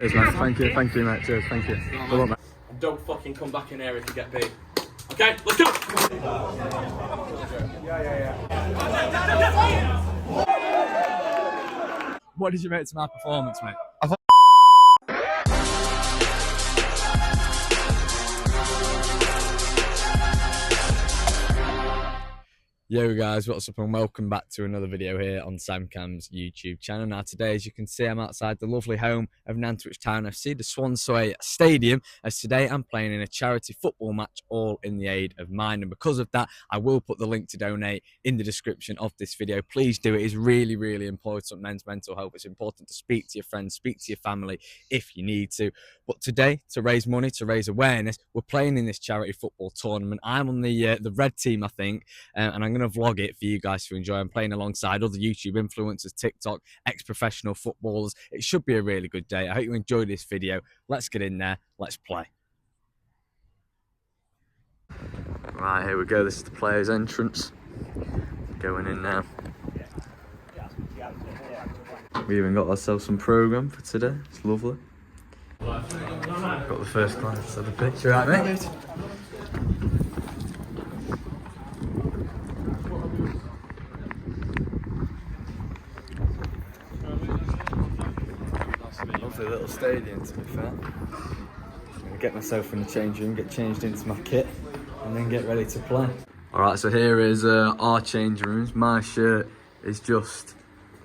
Cheers, mate. Thank you, mate. Cheers, thank you. Good luck, mate. And don't fucking come back in here if you get beat. Okay, let's go! What did you make to my performance, mate? Yo guys, what's up and welcome back to another video here on SAMCAM's YouTube channel. Now today, as you can see, I'm outside the lovely home of Nantwich Town FC, the Swansea Stadium, as today I'm playing in a charity football match, all in the aid of mine. And because of that, I will put the link to donate in the description of this video. Please do. It is really, really important, men's mental health. It's important to speak to your friends, speak to your family if you need to. But today, to raise money, to raise awareness, we're playing in this charity football tournament. I'm on the red team, I think, and I'm going to vlog it for you guys to enjoy. I'm playing alongside other YouTube influencers, TikTok, ex-professional footballers. It should be a really good day. I hope you enjoyed this video. Let's get in there. Let's play. Right, here we go. This is the players' entrance. Going in now. We even got ourselves some programme for today. It's lovely. Got the first glance of the pitch. You right, mate? Lovely little stadium, to be fair. I'm going to get myself in the change room, get changed into my kit, and then get ready to play. Alright, so here is our change rooms. My shirt is just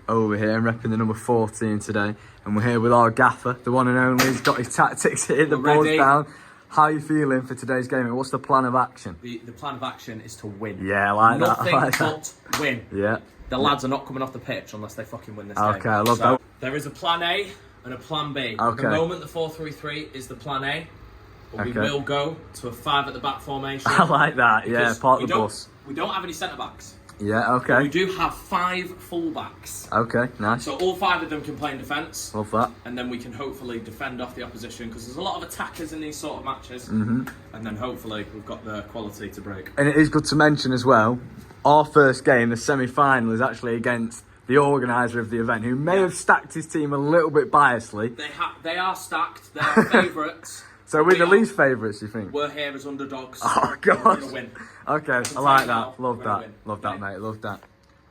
over here. I'm repping the number 14 today. And we're here with our gaffer, the one and only. He's got his tactics here, the ball's down. How are you feeling for today's game? What's the plan of action? The plan of action is to win. Yeah, I like that. Nothing but win. Yeah. The lads are not coming off the pitch unless they fucking win this game. Okay, I love that. There is a plan A and a plan B. Okay. At the moment, the 4-3-3 is the plan A. But we will go to a 5 at the back formation. I like that, yeah, part of the bus. We don't have any centre-backs. Yeah, okay. We do have 5 full-backs. Okay, nice. So all 5 of them can play in defence. Love that. And then we can hopefully defend off the opposition, because there's a lot of attackers in these sort of matches. And then hopefully we've got the quality to break. And it is good to mention as well, our first game, the semi-final, is actually against the organiser of the event, who may have stacked his team a little bit biasly. They are stacked. They are favourites. So we're the least favourites, you think? We're here as underdogs. Oh, God. We're going to win. Okay, I like that. Love that. Love that, mate. Love that.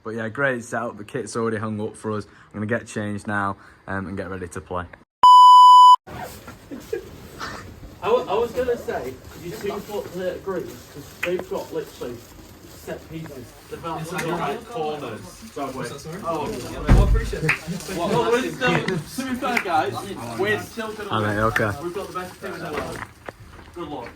But yeah, great setup. The kit's already hung up for us. I'm going to get changed now and get ready to play. I was going to say, you 2 foot the greens, because they've got literally set pieces. They're about right corners. What's that, sorry? Oh, I appreciate it. Well, we're still, to be fair, guys, we're still going to win. Okay. We've got the best team in the world. Good luck.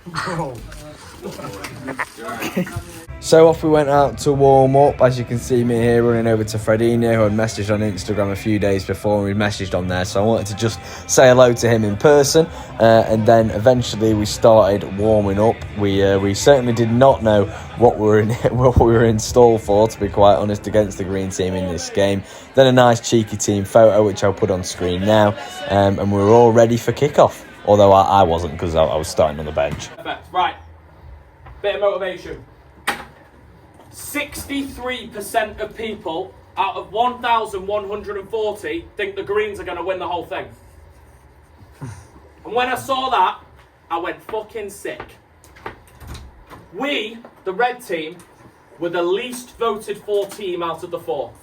So off we went out to warm up. As you can see me here running over to Fredinho, who had messaged on Instagram a few days before, and we messaged on there, so I wanted to just say hello to him in person, and then eventually we started warming up. We certainly did not know what we were in store for, to be quite honest, against the green team in this game. Then a nice cheeky team photo, which I'll put on screen now, and we were all ready for kickoff. Although I wasn't, because I was starting on the bench. Right, bit of motivation. 63% of people out of 1,140 think the Greens are going to win the whole thing. And when I saw that, I went fucking sick. We, the red team, were the least voted for team out of the 4.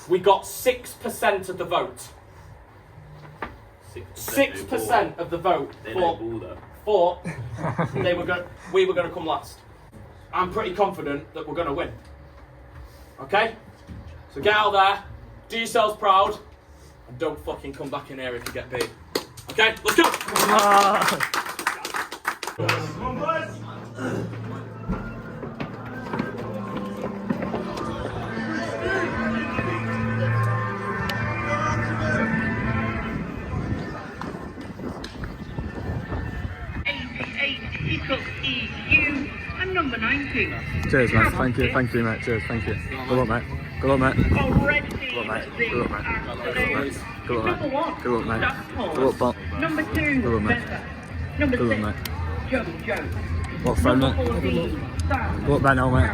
We got 6% of the vote. 6% of the vote for we were going to come last. I'm pretty confident that we're going to win. Okay? So get out there, do yourselves proud, and don't fucking come back in here if you get beat. Okay? Let's go! Come on, boys! Number 19. Cheers, mate. Thank you, mate. Cheers, thank you. Good luck, mate. Good luck, mate. Good luck, mate. Good luck, mate. Good luck, mate. Good luck, mate. Good luck, mate. Good luck, Bob. Number 2, Good luck, mate. Number Good luck, 6, mate. Joe. What friend, mate? Good luck, Ben, mate.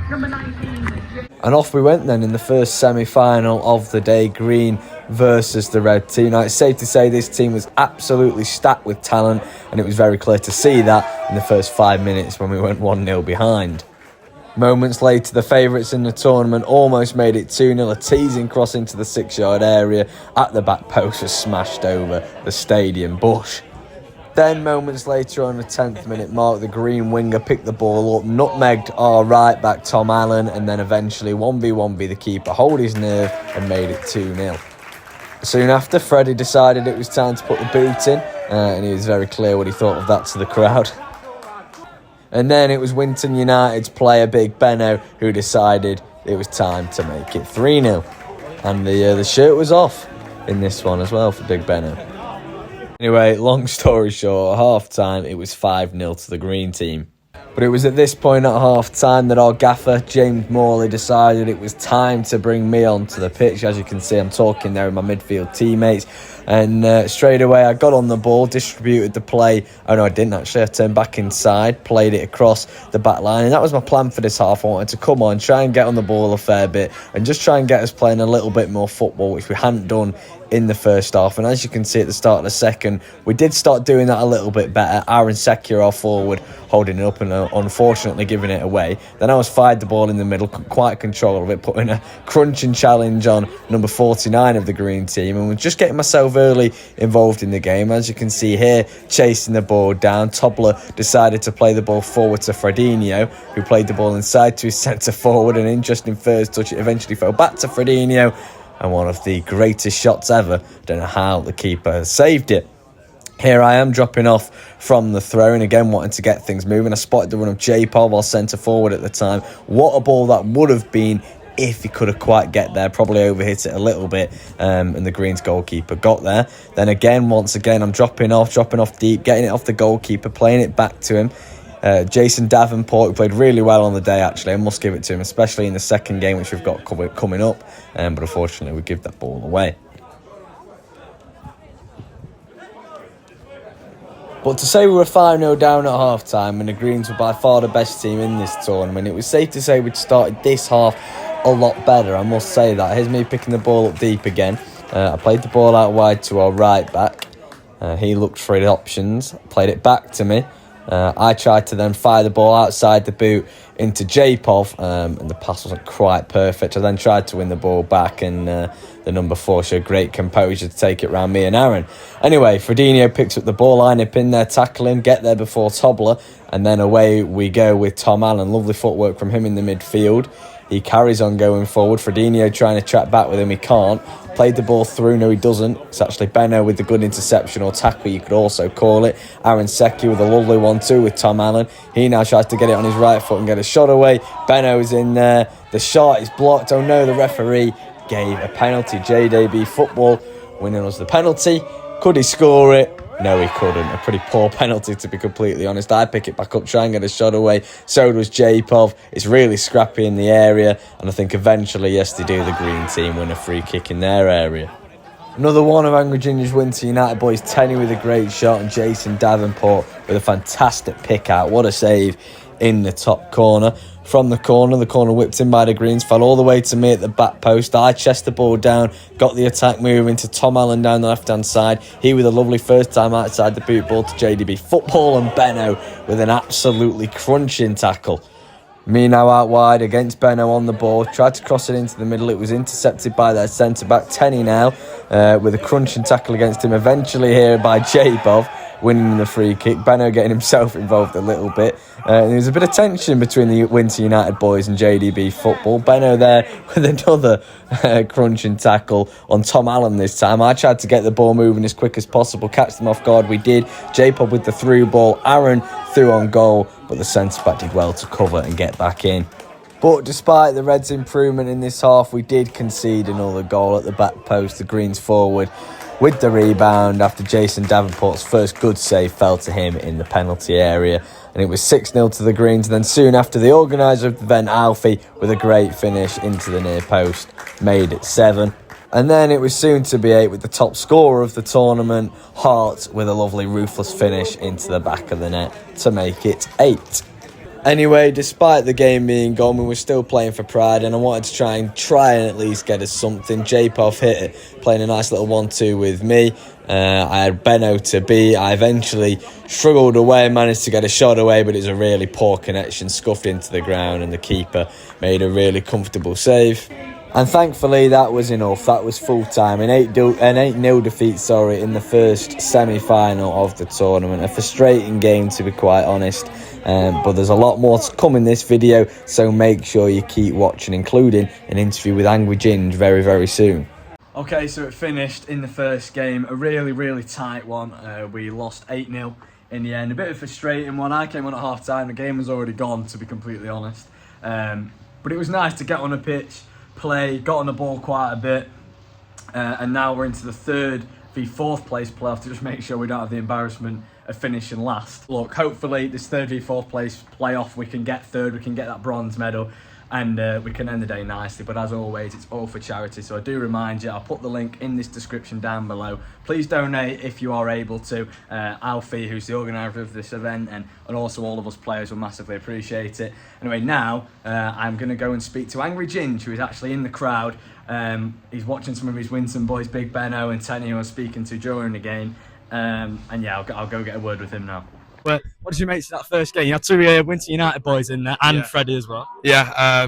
Number 19. And off we went then in the first semi-final of the day. Green versus the red team. Now, it's safe to say this team was absolutely stacked with talent, and it was very clear to see that in the first 5 minutes when we went 1-0 behind. Moments later, the favourites in the tournament almost made it 2-0. A teasing cross into the 6-yard area at the back post was smashed over the stadium bush. Then, moments later on the 10th minute mark, the green winger picked the ball up, nutmegged our right back Tom Allen, and then eventually 1v1 the keeper, hold his nerve and made it 2-0. Soon after, Freddie decided it was time to put the boot in, and he was very clear what he thought of that to the crowd. And then it was Winton United's player, Big Benno, who decided it was time to make it 3-0. And the shirt was off in this one as well for Big Benno. Anyway, long story short, at half-time, it was 5-0 to the green team. But it was at this point at half-time that our gaffer, James Morley, decided it was time to bring me onto the pitch. As you can see, I'm talking there with my midfield teammates. And straight away, I got on the ball, distributed the play. Oh, no, I didn't actually. I turned back inside, played it across the back line. And that was my plan for this half. I wanted to come on, try and get on the ball a fair bit, and just try and get us playing a little bit more football, which we hadn't done in the first half. And as you can see at the start of the second, we did start doing that a little bit better. Aaron Secchia, our forward, holding it up and unfortunately giving it away. Then I was fired the ball in the middle, quite control of it, putting a crunching challenge on number 49 of the green team, and was just getting myself early involved in the game. As you can see here, chasing the ball down, Tobler decided to play the ball forward to Fredinho, who played the ball inside to his centre forward. An interesting first touch, it eventually fell back to Fredinho, and one of the greatest shots ever. Don't know how the keeper saved it. Here I am dropping off from the throw, and again wanting to get things moving. I spotted the run of J-Pov, our centre forward at the time. What a ball that would have been if he could have quite get there. Probably overhit it a little bit, and the Greens goalkeeper got there. Then again, once again, I'm dropping off deep, getting it off the goalkeeper, playing it back to him. Jason Davenport, who played really well on the day, actually. I must give it to him, especially in the second game, which we've got coming up. But unfortunately, we give that ball away. But to say we were 5-0 down at half-time and the Greens were by far the best team in this tournament, it was safe to say we'd started this half a lot better, I must say that. Here's me picking the ball up deep again. I played the ball out wide to our right back. He looked for the options, played it back to me. I tried to then fire the ball outside the boot into J-Pov, and the pass wasn't quite perfect. I then tried to win the ball back, and the number 4 showed great composure to take it round me and Aaron. Anyway, Fredinho picks up the ball, line up in there, tackle him, get there before Tobler, and then away we go with Tom Allen. Lovely footwork from him in the midfield. He carries on going forward. Fredinho trying to track back with him, he can't. Played the ball through, no he doesn't. It's actually Benno with the good interception, or tackle you could also call it. Aaron Secchia with a lovely one too with Tom Allen. He now tries to get it on his right foot and get a shot away. Benno's in there. The shot is blocked. Oh no, the referee gave a penalty. JDB Football winning us the penalty. Could he score it? No, he couldn't. A pretty poor penalty, to be completely honest. I pick it back up, try and get a shot away. So does J-Pov. It's really scrappy in the area. And I think eventually, yes, they do. The green team win a free kick in their area. Another one of Angry Ginger's Winton United boys, Tenny with a great shot, and Jason Davenport with a fantastic pick out. What a save in the top corner. From the corner whipped in by the Greens, fell all the way to me at the back post. I chest the ball down, got the attack moving to Tom Allen down the left-hand side. He with a lovely first time outside the boot, ball to JDB Football, and Benno with an absolutely crunching tackle. Me now out wide against Benno on the ball, tried to cross it into the middle. It was intercepted by their centre-back, Tenny now, with a crunching tackle against him. Eventually here by J-Bov, winning the free kick. Benno getting himself involved a little bit. There was a bit of tension between the Winton United boys and JDB Football. Benno there with another crunching tackle on Tom Allen this time. I tried to get the ball moving as quick as possible, catch them off guard. We did. J-Pop with the through ball. Aaron threw on goal, but the centre-back did well to cover and get back in. But despite the Reds' improvement in this half, we did concede another goal at the back post. The Greens forward with the rebound after Jason Davenport's first good save fell to him in the penalty area. And it was 6-0 to the Greens. And then soon after, the organiser of the event, Alfie, with a great finish into the near post, made it 7. And then it was soon to be 8 with the top scorer of the tournament, Hart, with a lovely ruthless finish into the back of the net to make it 8. Anyway, despite the game being gone, we were still playing for pride, and I wanted to try and at least get us something. J-Pov hit it, playing a nice little 1-2 with me. I had Benno to beat. I eventually struggled away and managed to get a shot away, but it was a really poor connection, scuffed into the ground, and the keeper made a really comfortable save. And thankfully, that was enough. That was full time. An 8-0 defeat, in the first semi-final of the tournament. A frustrating game, to be quite honest. But there's a lot more to come in this video, so make sure you keep watching, including an interview with Angry Ginge very, very soon. Okay, so it finished in the first game. A really, really tight one. We lost 8-0 in the end. A bit of a frustrating one. I came on at half-time. The game was already gone, to be completely honest. But it was nice to get on a pitch, play, got on the ball quite a bit, and now we're into the 3rd v 4th place playoff to just make sure we don't have the embarrassment of finishing last. Look, hopefully this 3rd v 4th place playoff, we can get 3rd, we can get that bronze medal, and we can end the day nicely. But as always, it's all for charity, so I do remind you, I'll put the link in this description down below. Please donate if you are able to. Alfie, who's the organiser of this event, and also all of us players will massively appreciate it. Anyway, now I'm going to go and speak to Angry Ginge, who is actually in the crowd. He's watching some of his Winston boys, Big Benno and Tenny, who I was speaking to during the game. And yeah, I'll go get a word with him now. Well, what did you make of that first game? You had 2 Winton United boys in there, and Freddie as well. Yeah,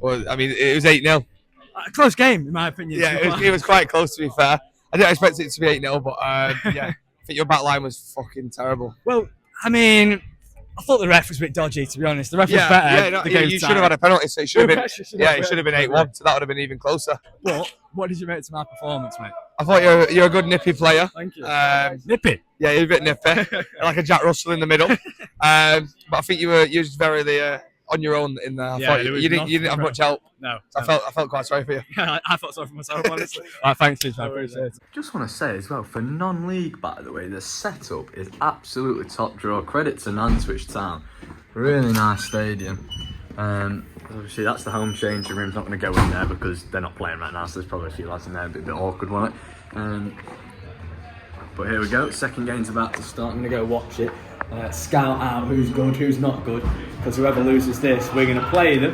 well, I mean, it was 8-0. A close game, in my opinion. Yeah, it was quite close, to be fair. I didn't expect it to be 8-0, but yeah, I think your back line was fucking terrible. Well, I mean, I thought the ref was a bit dodgy, to be honest. The ref was better. Yeah, you should have had a penalty, so it should have been. It should have been 8-1, so that would have been even closer. But what did you make to my performance, mate? I thought you're a good nippy player. Thank you. Nippy? Yeah, you're a bit nippy, like a Jack Russell in the middle. But I think you were very on your own in there. I thought you didn't have much help. No. So I felt quite sorry for you. Yeah, I felt sorry for myself, honestly. Thanks, Steve. I appreciate it. Just want to say as well, for non-league, by the way, the setup is absolutely top drawer. Credit to Nantwich Town. Really nice stadium. Obviously, that's the home changing room's not going to go in there because they're not playing right now, so there's probably a few lads in there, a bit awkward, wasn't it? But here we go, second game's about to start. I'm going to go watch it, scout out who's good, who's not good, because whoever loses this, we're going to play them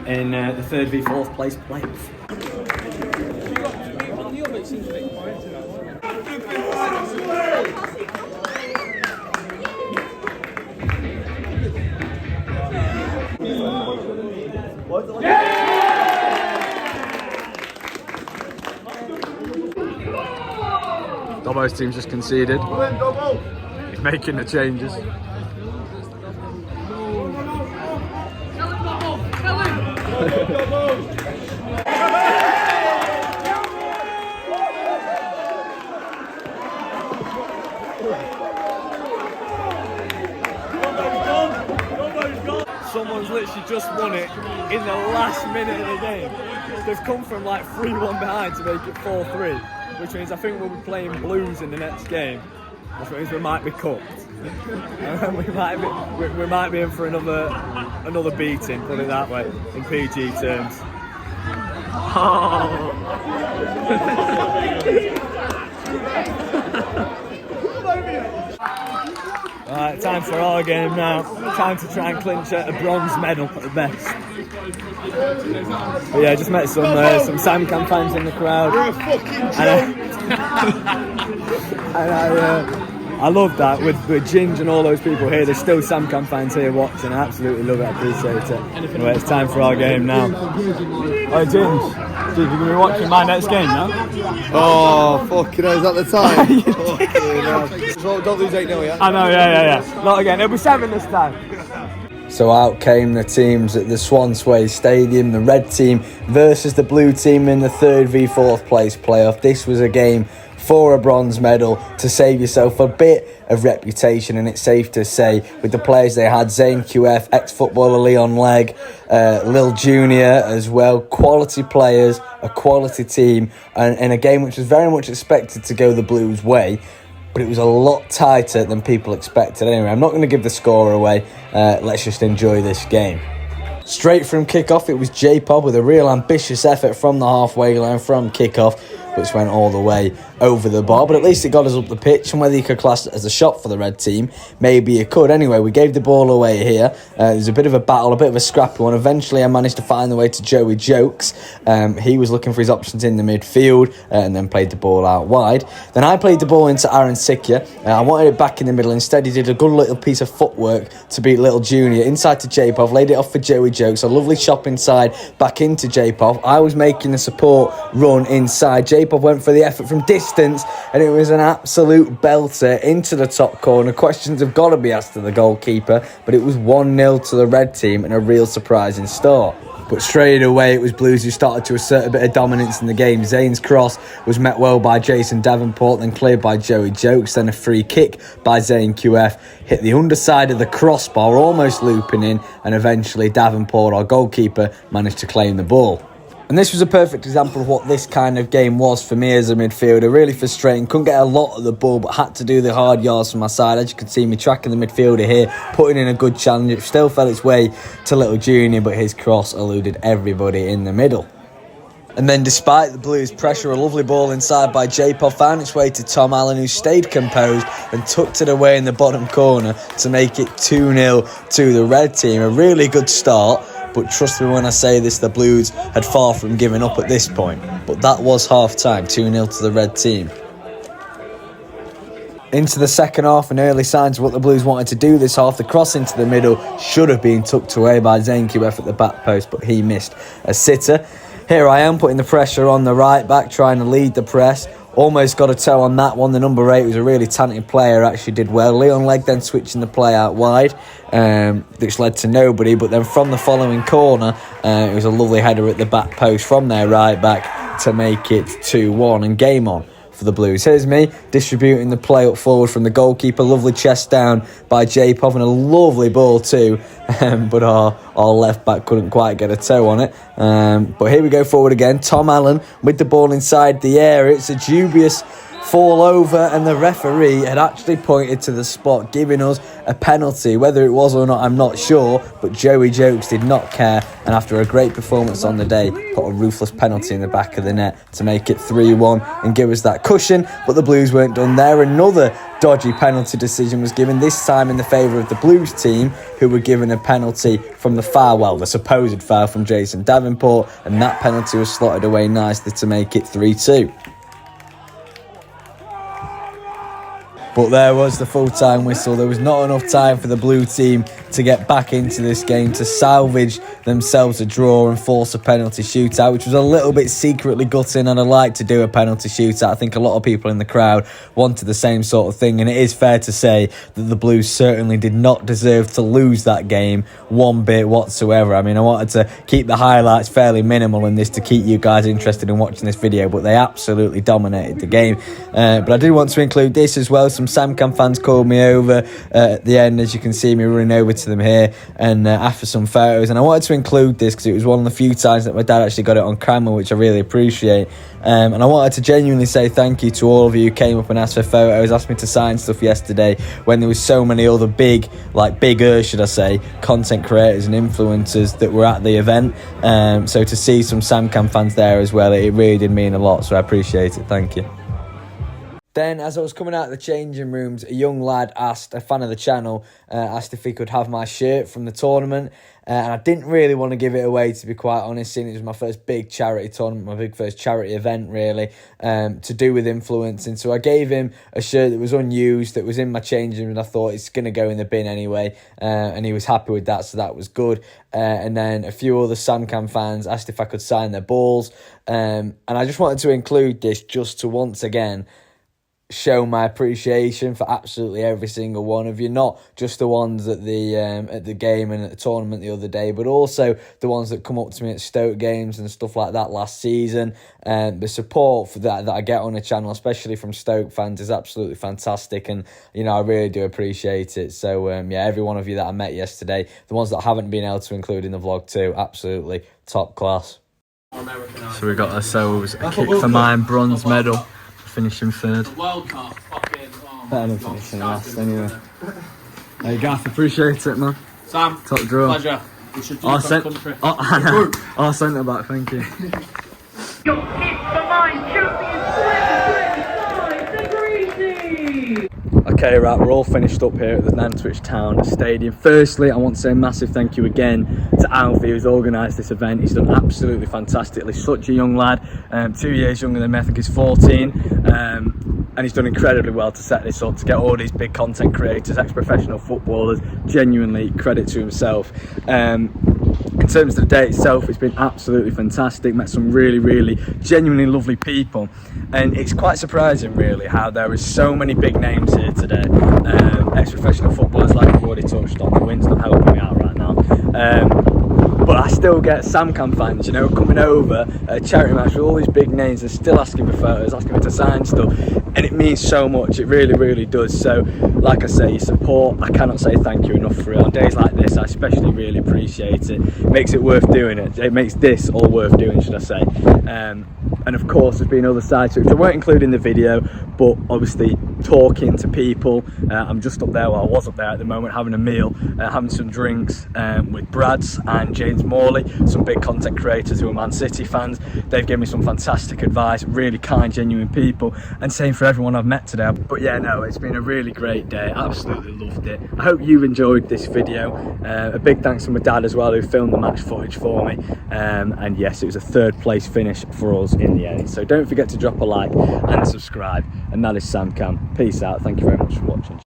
in the 3rd v 4th place playoff. Dobbo's team's just conceded. He's making the changes. Someone's literally just won it in the last minute of the game. They've come from like 3-1 behind to make it 4-3, which means I think we'll be playing Blues in the next game, which means we might be cooked. we might be in for another beating, put it that way, in PG terms. Alright, time for our game now. Time to try and clinch a bronze medal at the best. But yeah, just met some SAMCAM fans in the crowd. You're a fucking I love that with Ginge and all those people here. There's still SAMCAM fans here watching. I absolutely love it. I appreciate it. Anyway, it's time for our game now. Oh, Ginge, you're going to be watching my next game now? Oh, fucking hell, is that the time? So don't lose 8-0, yeah? I know, yeah. Not again. It'll be 7 this time. So out came the teams at the Swansway Stadium. The red team versus the blue team in the 3rd v 4th place playoff. This was a game for a bronze medal to save yourself a bit of reputation, and it's safe to say with the players they had, Zane QF, ex-footballer Leon Legg, Lil Junior as well, quality players, a quality team, and in a game which was very much expected to go the Blues' way, but it was a lot tighter than people expected. Anyway, I'm not going to give the score away. Let's just enjoy this game. Straight from kick-off, it was J-Pop with a real ambitious effort from the halfway line from kick-off, which went all the way. over the bar, but at least it got us up the pitch, and whether you could class it as a shot for the red team, maybe you could. Anyway, we gave the ball away here. There's a bit of a battle, a bit of a scrappy one. Eventually, I managed to find the way to Joey Jokes. He was looking for his options in the midfield and then played the ball out wide. Then I played the ball into Aaron Sikya. I wanted it back in the middle. Instead, he did a good little piece of footwork to beat Little Junior. Inside to J-Pov, laid it off for Joey Jokes. A lovely chop inside, back into J-Pov. I was making the support run inside. J-Pov went for the effort from distance, and it was an absolute belter into the top corner. Questions have got to be asked to the goalkeeper, but it was 1-0 to the red team and a real surprising start. But straight away, it was Blues who started to assert a bit of dominance in the game. Zane's cross was met well by Jason Davenport, then cleared by Joey Jokes. Then a free kick by Zane QF hit the underside of the crossbar, almost looping in, and eventually Davenport, our goalkeeper, managed to claim the ball. And this was a perfect example of what this kind of game was for me as a midfielder. Really frustrating, couldn't get a lot of the ball, but had to do the hard yards from my side. As you can see me tracking the midfielder here, putting in a good challenge. It still fell its way to Little Junior, but his cross eluded everybody in the middle. And then despite the Blues' pressure, a lovely ball inside by J-Pov found its way to Tom Allen, who stayed composed and tucked it away in the bottom corner to make it 2-0 to the red team. A really good start. But trust me when I say this, the Blues had far from giving up at this point. But that was half-time, 2-0 to the red team. Into the second half, and early signs of what the Blues wanted to do this half. The cross into the middle should have been tucked away by Zane QF at the back post, but he missed a sitter. Here I am putting the pressure on the right back, trying to lead the press. Almost got a toe on that one. The number 8 was a really talented player, actually did well. Leon Legg then switching the play out wide, which led to nobody. But then from the following corner, it was a lovely header at the back post from their right back to make it 2-1 and game on for the Blues. Here's me distributing the play up forward from the goalkeeper. Lovely chest down by J-Pov and a lovely ball too. But our left back couldn't quite get a toe on it. But here we go forward again. Tom Allen with the ball inside the area. It's a dubious fall over, and the referee had actually pointed to the spot, giving us a penalty. Whether it was or not, I'm not sure, but Joey Jokes did not care, and after a great performance on the day, put a ruthless penalty in the back of the net to make it 3-1 and give us that cushion. But the Blues weren't done there. Another dodgy penalty decision was given, this time in the favour of the Blues team, who were given a penalty from the foul, well, the supposed foul from Jason Davenport, and that penalty was slotted away nicely to make it 3-2. But there was the full-time whistle. There was not enough time for the blue team to get back into this game, to salvage themselves a draw and force a penalty shootout, which was a little bit secretly gutting, and I'd like to do a penalty shootout. I think a lot of people in the crowd wanted the same sort of thing, and it is fair to say that the Blues certainly did not deserve to lose that game one bit whatsoever. I mean, I wanted to keep the highlights fairly minimal in this to keep you guys interested in watching this video, but they absolutely dominated the game. But I did want to include this as well. Some SAMCAM fans called me over at the end, as you can see me running over to them here, and after some photos, and I wanted to include this because it was one of the few times that my dad actually got it on camera, which I really appreciate. And I wanted to genuinely say thank you to all of you who came up and asked for photos, asked me to sign stuff yesterday when there was so many other bigger, should I say, content creators and influencers that were at the event. So to see some SAMCAM fans there as well, it really did mean a lot, so I appreciate it. Thank you. Then, as I was coming out of the changing rooms, a young lad asked, a fan of the channel, asked if he could have my shirt from the tournament. And I didn't really want to give it away, to be quite honest, seeing it was my first big charity tournament, my first charity event, really, to do with influencing. So I gave him a shirt that was unused, that was in my changing room, and I thought it's going to go in the bin anyway. And he was happy with that, so that was good. And then a few other SAMCAM fans asked if I could sign their balls. And I just wanted to include this just to once again show my appreciation for absolutely every single one of you, not just the ones at the game and at the tournament the other day, but also the ones that come up to me at Stoke games and stuff like that last season. The support for that I get on the channel, especially from Stoke fans, is absolutely fantastic, and I really do appreciate it. So every one of you that I met yesterday, the ones that I haven't been able to include in the vlog too, absolutely top class. So we got ourselves a kick for mine, bronze medal. Finishing third. World Cup, fucking. Better than finishing last, anyway. Hey, Gaff, appreciate it, man. Sam, top draw. Pleasure. We should do country. I'll send it back, thank you. Your kick for mine, champions. Okay, right, we're all finished up here at the Nantwich Town Stadium. Firstly, I want to say a massive thank you again to Alfie, who's organised this event. He's done absolutely fantastically. Such a young lad, 2 years younger than me, I think he's 14. And he's done incredibly well to set this up, to get all these big content creators, ex-professional footballers. Genuinely, credit to himself. In terms of the day itself, it's been absolutely fantastic. Met some really genuinely lovely people, and it's quite surprising really how there is so many big names here today. Ex-professional footballers, like I've already touched on. The wind's not helping me out right now, but I still get SAMCAM fans, you know, coming over at a charity match with all these big names and still asking for photos, asking me to sign stuff, and it means so much. It really does. So like I say, your support, I cannot say thank you enough for it. On days like this, I especially really appreciate it. It makes it worth doing it. It makes this all worth doing, should I say. And of course there's been other sides to it which I won't include in the video, but obviously talking to people. I'm just up there, well I was up there at the moment, having a meal, having some drinks with Brads and James Morley, some big content creators who are Man City fans. They've given me some fantastic advice, really kind, genuine people, and same for everyone I've met today. But yeah, no, it's been a really great day, absolutely loved it. I hope you've enjoyed this video. A big thanks to my dad as well, who filmed the match footage for me, and yes, it was a 3rd place finish for us in the end. So don't forget to drop a like and subscribe, and that is SAMCAM. Peace out, thank you very much for watching.